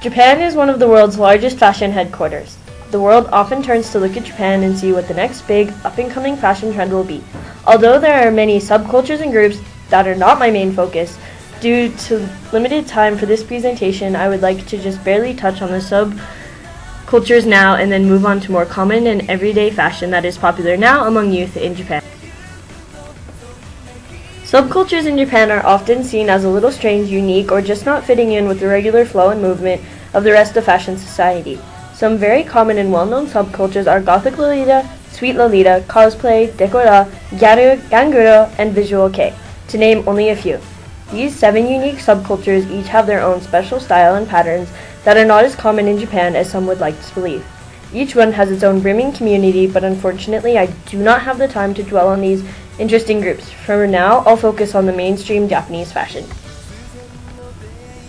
Japan is one of the world's largest fashion headquarters. The world often turns to look at Japan and see what the next big, up-and-coming fashion trend will be. Although there are many subcultures and groups that are not my main focus, due to limited time for this presentation, I would like to just barely touch on the subcultures now and then move on to more common and everyday fashion that is popular now among youth in Japan. Subcultures in Japan are often seen as a little strange, unique, or just not fitting in with the regular flow and movement of the rest of fashion society. Some very common and well-known subcultures are Gothic Lolita, Sweet Lolita, Cosplay, Decora, Gyaru, Ganguro, and Visual Kei, to name only a few. These 7 unique subcultures each have their own special style and patterns that are not as common in Japan as some would like to believe. Each one has its own brimming community, but unfortunately I do not have the time to dwell on these interesting groups. For now, I'll focus on the mainstream Japanese fashion.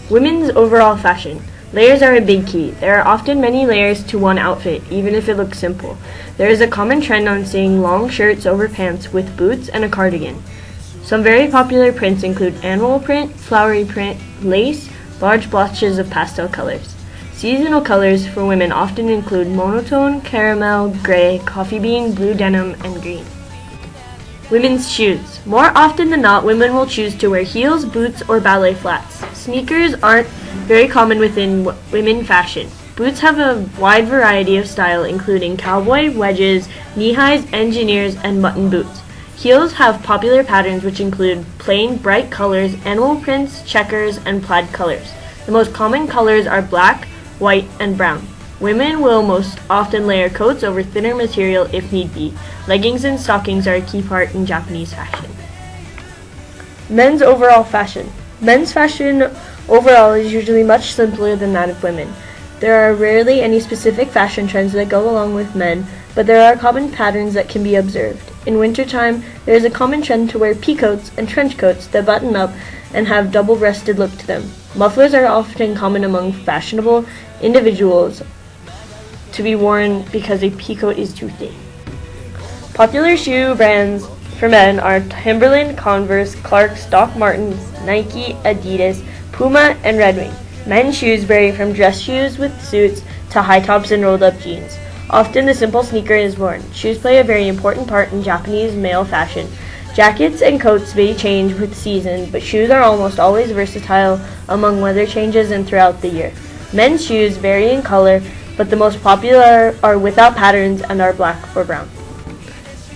Women's overall fashion. Layers are a big key. There are often many layers to one outfit, even if it looks simple. There is a common trend on seeing long shirts over pants with boots and a cardigan. Some very popular prints include animal print, flowery print, lace, large blotches of pastel colors. Seasonal colors for women often include monotone, caramel, gray, coffee bean, blue denim, and green. Women's shoes. More often than not, women will choose to wear heels, boots, or ballet flats. Sneakers aren't very common within women fashion. Boots have a wide variety of style, including cowboy, wedges, knee-highs, engineers, and mutton boots. Heels have popular patterns which include plain, bright colors, animal prints, checkers, and plaid colors. The most common colors are black, white, and brown. Women will most often layer coats over thinner material if need be. Leggings and stockings are a key part in Japanese fashion. Men's overall fashion. Men's fashion overall is usually much simpler than that of women. There are rarely any specific fashion trends that go along with men, but there are common patterns that can be observed. In wintertime, there is a common trend to wear peacoats and trench coats that button up and have double-breasted look to them. Mufflers are often common among fashionable individuals to be worn because a peacoat is too thin. Popular shoe brands for men are Timberland, Converse, Clarks, Doc Martens, Nike, Adidas, Puma, and Red Wing. Men's shoes vary from dress shoes with suits to high tops and rolled up jeans. Often the simple sneaker is worn. Shoes play a very important part in Japanese male fashion. Jackets and coats may change with the season, but shoes are almost always versatile among weather changes and throughout the year. Men's shoes vary in color, but the most popular are without patterns and are black or brown.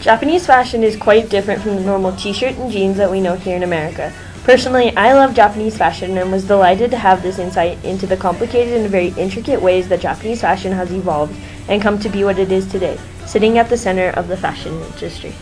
Japanese fashion is quite different from the normal t-shirt and jeans that we know here in America. Personally, I love Japanese fashion and was delighted to have this insight into the complicated and very intricate ways that Japanese fashion has evolved and come to be what it is today, sitting at the center of the fashion industry.